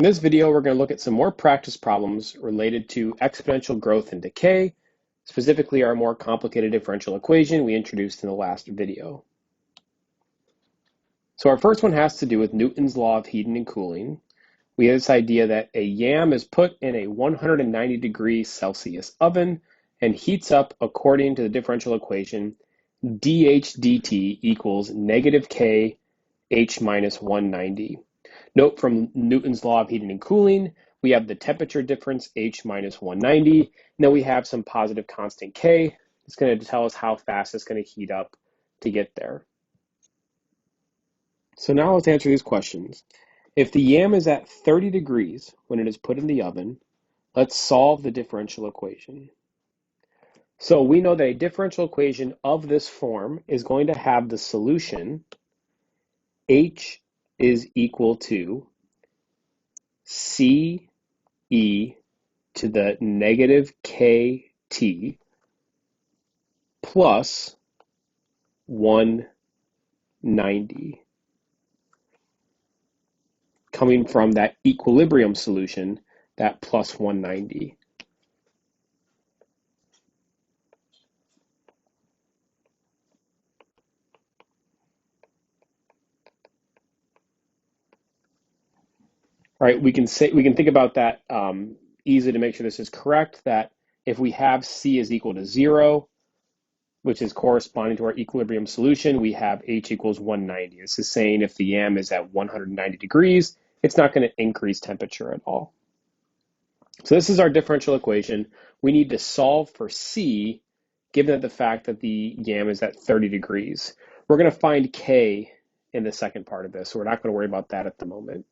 In this video, we're going to look at some more practice problems related to exponential growth and decay, specifically our more complicated differential equation we introduced in the last video. So our first one has to do with Newton's law of heating and cooling. We have this idea that a yam is put in a 190 degrees Celsius oven and heats up according to the differential equation dH dt equals negative K H minus 190. Note from Newton's law of heating and cooling, we have the temperature difference H minus 190, and then we have some positive constant K. It's going to tell us how fast it's going to heat up to get there. So now let's answer these questions. If the yam is at 30 degrees when it is put in the oven, let's solve the differential equation. So we know that a differential equation of this form is going to have the solution H is equal to C e to the negative kt plus 190, coming from that equilibrium solution, that plus 190. All right, we can think about that easily to make sure this is correct, that if we have C is equal to 0, which is corresponding to our equilibrium solution, we have H equals 190. This is saying if the yam is at 190 degrees, it's not going to increase temperature at all. So this is our differential equation. We need to solve for C, given the fact that the yam is at 30 degrees. We're going to find K in the second part of this, so we're not going to worry about that at the moment.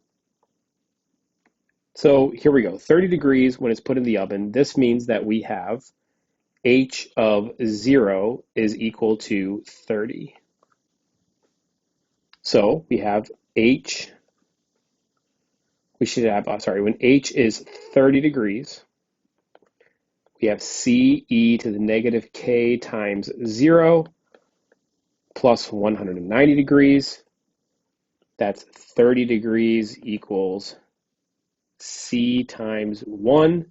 So here we go, 30 degrees when it's put in the oven. This means that we have H of 0 is equal to 30. So we have H, when H is 30 degrees, we have C e to the negative K times 0 plus 190 degrees. That's 30 degrees equals C times 1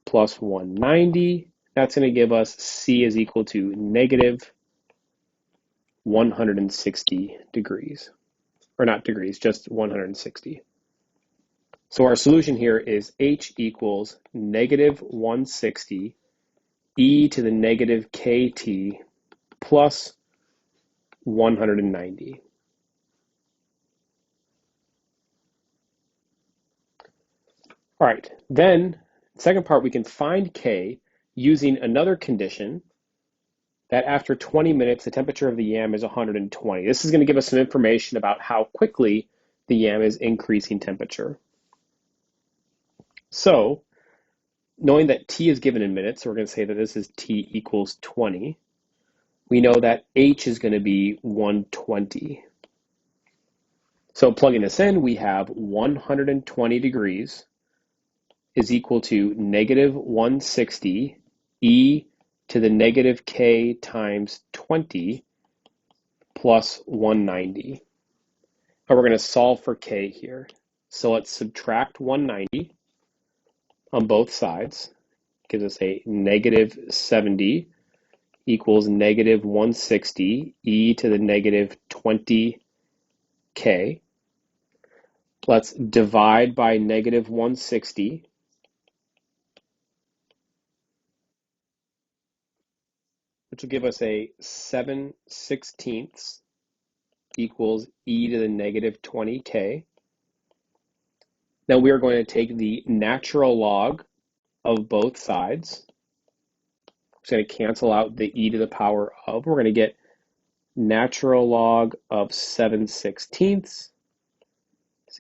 plus 190. That's going to give us C is equal to negative 160 degrees. Or not degrees, just 160. So our solution here is H equals negative 160 e to the negative kt plus 190. All right, then second part, we can find K using another condition that after 20 minutes, the temperature of the yam is 120. This is going to give us some information about how quickly the yam is increasing temperature. So, knowing that T is given in minutes, so we're going to say that this is T equals 20. We know that H is going to be 120. So plugging this in, we have 120 degrees is equal to negative 160 e to the negative k times 20 plus 190. And we're going to solve for k here. So let's subtract 190 on both sides. Gives us a negative 70 equals negative 160 e to the negative 20k. Let's divide by negative 160. Which will give us a 7/16 equals e to the negative 20k. Now we are going to take the natural log of both sides. It's going to cancel out the e to the power of. We're going to get natural log of 7/16 is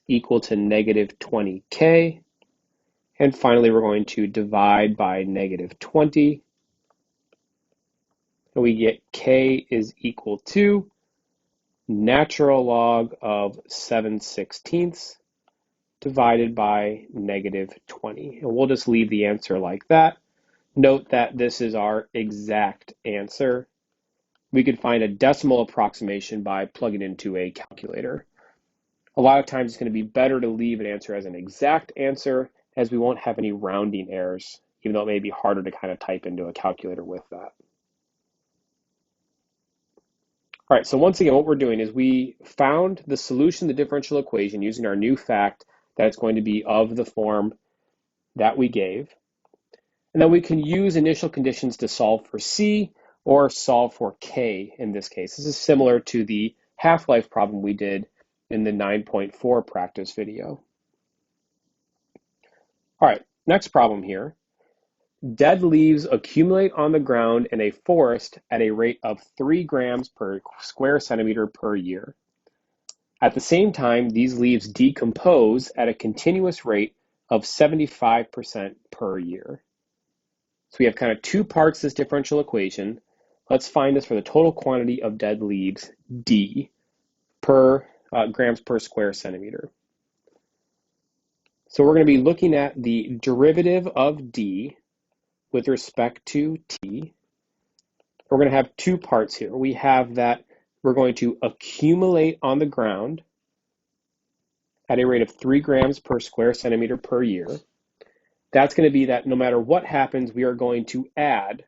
equal to negative 20k. And finally, we're going to divide by negative 20. And we get k is equal to natural log of 7/16 divided by negative 20. And we'll just leave the answer like that. Note that this is our exact answer. We could find a decimal approximation by plugging into a calculator. A lot of times it's going to be better to leave an answer as an exact answer, as we won't have any rounding errors, even though it may be harder to kind of type into a calculator with that. All right, so once again, what we're doing is we found the solution to the differential equation using our new fact that it's going to be of the form that we gave. And then we can use initial conditions to solve for C or solve for K in this case. This is similar to the half-life problem we did in the 9.4 practice video. All right, next problem here. Dead leaves accumulate on the ground in a forest at a rate of 3 grams per square centimeter per year. At the same time, these leaves decompose at a continuous rate of 75% per year. So we have kind of two parts to this differential equation. Let's find this for the total quantity of dead leaves, D, per grams per square centimeter. So we're going to be looking at the derivative of D with respect to T. We're going to have two parts here. We have that we're going to accumulate on the ground at a rate of 3 grams per square centimeter per year. That's going to be that no matter what happens, we are going to add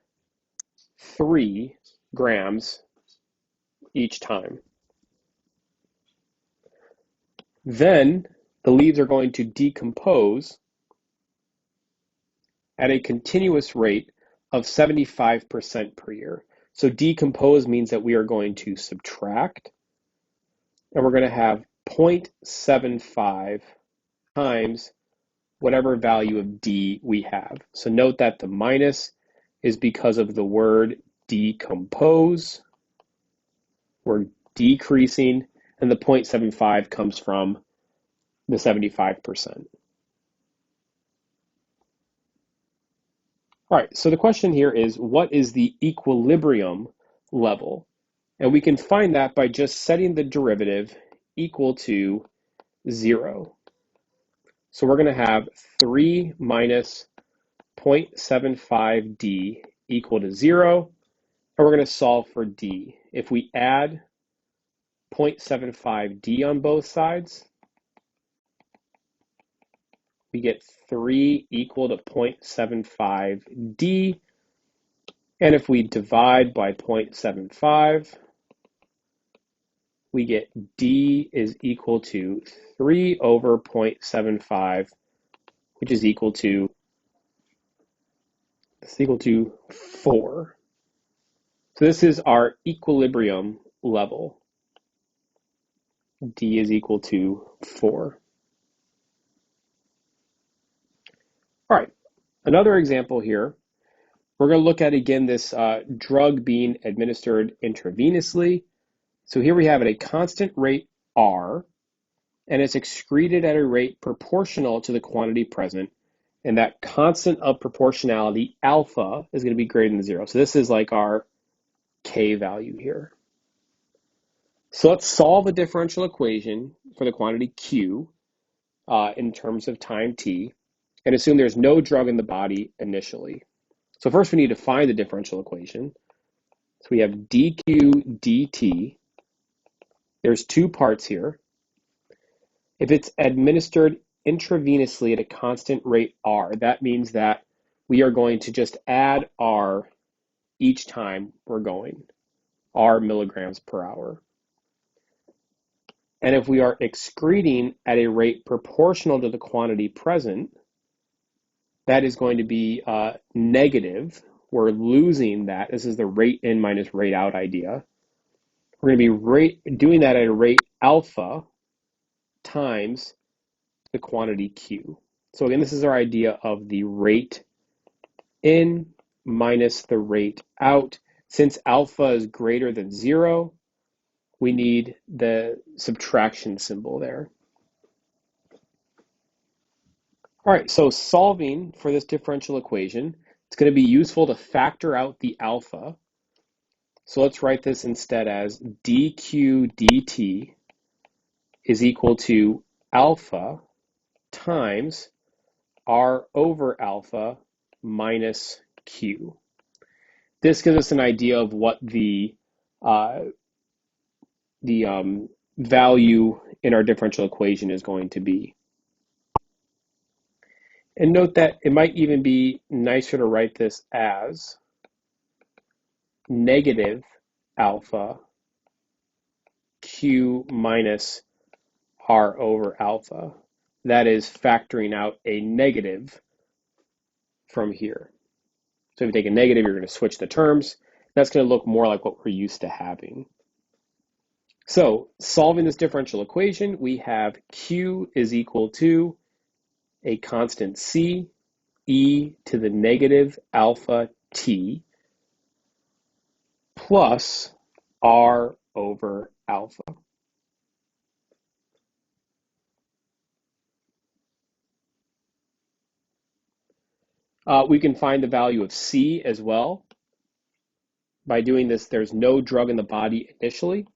3 grams each time. Then the leaves are going to decompose at a continuous rate of 75% per year. So decompose means that we are going to subtract, and we're going to have 0.75 times whatever value of D we have. So note that the minus is because of the word decompose. We're decreasing, and the 0.75 comes from the 75%. All right, so the question here is, what is the equilibrium level? And we can find that by just setting the derivative equal to 0. So we're going to have 3 minus 0.75D equal to 0, and we're going to solve for D. If we add 0.75D on both sides, we get 3 equal to 0.75D. And if we divide by 0.75, we get D is equal to 3 over 0.75, which is equal to 4. So this is our equilibrium level. D is equal to 4. All right, another example here. We're going to look at, again, this drug being administered intravenously. So here we have at a constant rate R, and it's excreted at a rate proportional to the quantity present. And that constant of proportionality, alpha, is going to be greater than 0. So this is like our K value here. So let's solve a differential equation for the quantity Q in terms of time t, and assume there's no drug in the body initially. So first we need to find the differential equation. So we have dq dt. There's two parts here. If it's administered intravenously at a constant rate r, that means that we are going to just add r each time we're going, r milligrams per hour. And if we are excreting at a rate proportional to the quantity present, that is going to be negative. We're losing that. This is the rate in minus rate out idea. We're going to be doing that at a rate alpha times the quantity Q. So again, this is our idea of the rate in minus the rate out. Since alpha is greater than 0, we need the subtraction symbol there. All right, so solving for this differential equation, it's going to be useful to factor out the alpha. So let's write this instead as dq dt is equal to alpha times r over alpha minus q. This gives us an idea of what the value in our differential equation is going to be. And note that it might even be nicer to write this as negative alpha q minus r over alpha. That is factoring out a negative from here. So if you take a negative, you're going to switch the terms. That's going to look more like what we're used to having. So solving this differential equation, we have q is equal to a constant c, e to the negative alpha t, plus r over alpha. We can find the value of c as well. By doing this, there's no drug in the body initially.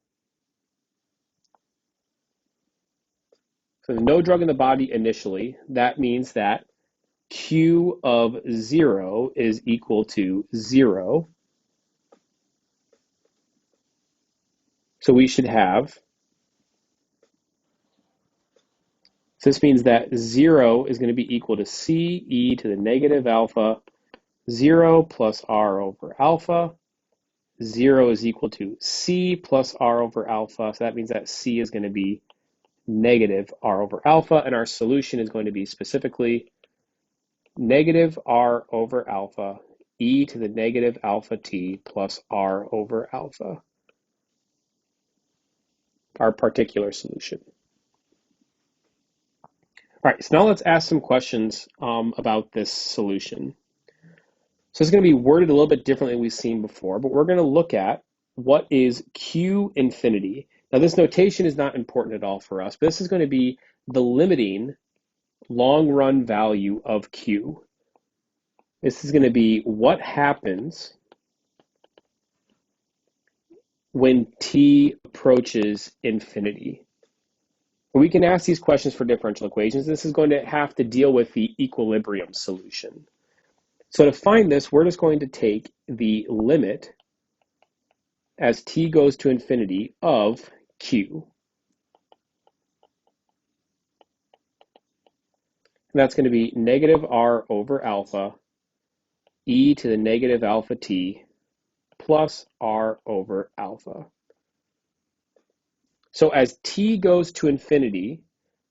So there's no drug in the body initially. That means that q of 0 is equal to 0. So we should have, so this means that 0 is going to be equal to c e to the negative alpha, 0 plus r over alpha. 0 is equal to c plus r over alpha. So that means that c is going to be negative r over alpha. And our solution is going to be specifically negative r over alpha e to the negative alpha t plus r over alpha, our particular solution. All right, so now let's ask some questions about this solution. So it's going to be worded a little bit differently than we've seen before, but we're going to look at what is q infinity. Now this notation is not important at all for us, but this is going to be the limiting long run value of q. This is going to be what happens when t approaches infinity. We can ask these questions for differential equations. This is going to have to deal with the equilibrium solution. So to find this, we're just going to take the limit as t goes to infinity of q. And that's going to be negative r over alpha e to the negative alpha t plus r over alpha. So as t goes to infinity,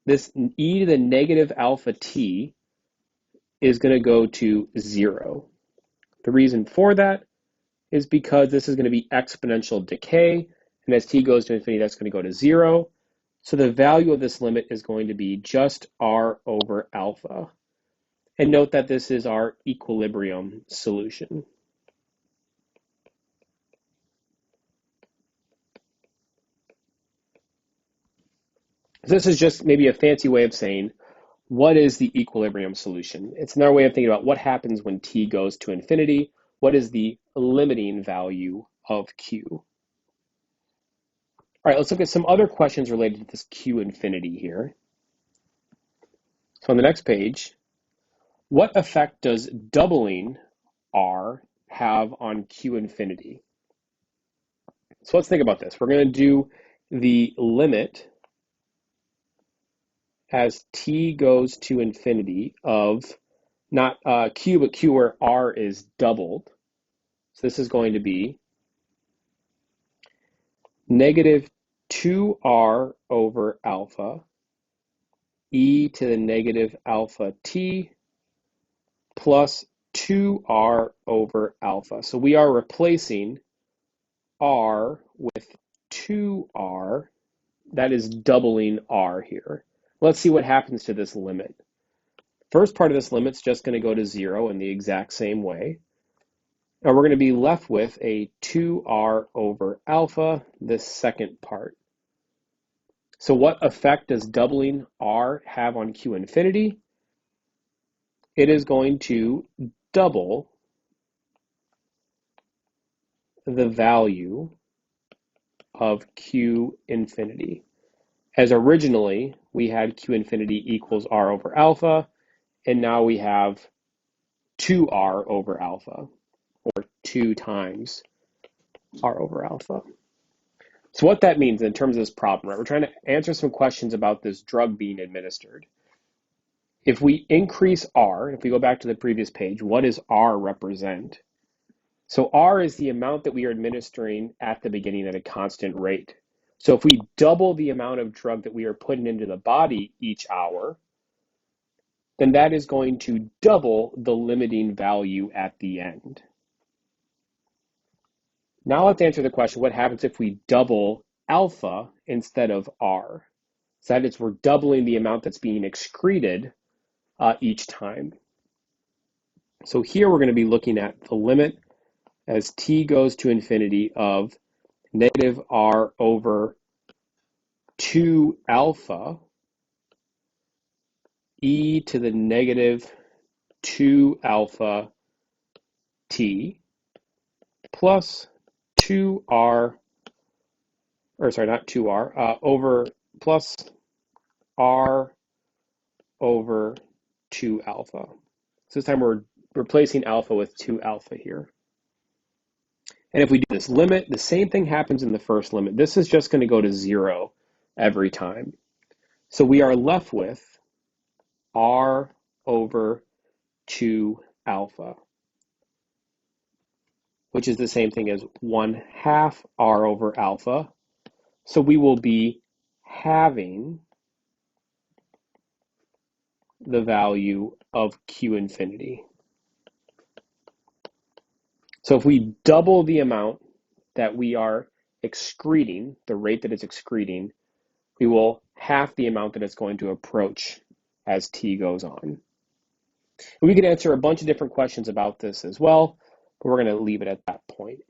this e to the negative alpha t is going to go to 0. The reason for that is because this is going to be exponential decay, and as t goes to infinity, that's going to go to 0. So the value of this limit is going to be just r over alpha. And note that this is our equilibrium solution. So this is just maybe a fancy way of saying, what is the equilibrium solution? It's another way of thinking about what happens when t goes to infinity. What is the limiting value of q? All right, let's look at some other questions related to this q infinity here. So on the next page, what effect does doubling r have on q infinity? So let's think about this. We're going to do the limit as t goes to infinity of not q, but q where r is doubled. So this is going to be negative 2r over alpha e to the negative alpha t plus 2r over alpha. So we are replacing r with 2r. That is doubling r here. Let's see what happens to this limit. First part of this limit's just going to go to 0 in the exact same way. And we're going to be left with a 2r over alpha, this second part. So what effect does doubling r have on q infinity? It is going to double the value of q infinity. As originally, we had q infinity equals r over alpha, and now we have 2r over alpha, or 2 times r over alpha. So what that means in terms of this problem, right? We're trying to answer some questions about this drug being administered. If we increase R, if we go back to the previous page, what does R represent? So R is the amount that we are administering at the beginning at a constant rate. So if we double the amount of drug that we are putting into the body each hour, then that is going to double the limiting value at the end. Now let's answer the question, what happens if we double alpha instead of R? So that is, we're doubling the amount that's being excreted each time. So here we're going to be looking at the limit as t goes to infinity of negative r over 2 alpha e to the negative 2 alpha t plus 2r, or sorry, not 2r, over plus r over 2 alpha. So this time we're replacing alpha with 2 alpha here. And if we do this limit, the same thing happens in the first limit. This is just going to go to 0 every time. So we are left with r over 2 alpha, which is the same thing as 1/2 r over alpha. So we will be having the value of q infinity. So if we double the amount that we are excreting, the rate that it's excreting, we will half the amount that it's going to approach as t goes on. And we could answer a bunch of different questions about this as well, but we're going to leave it at that point.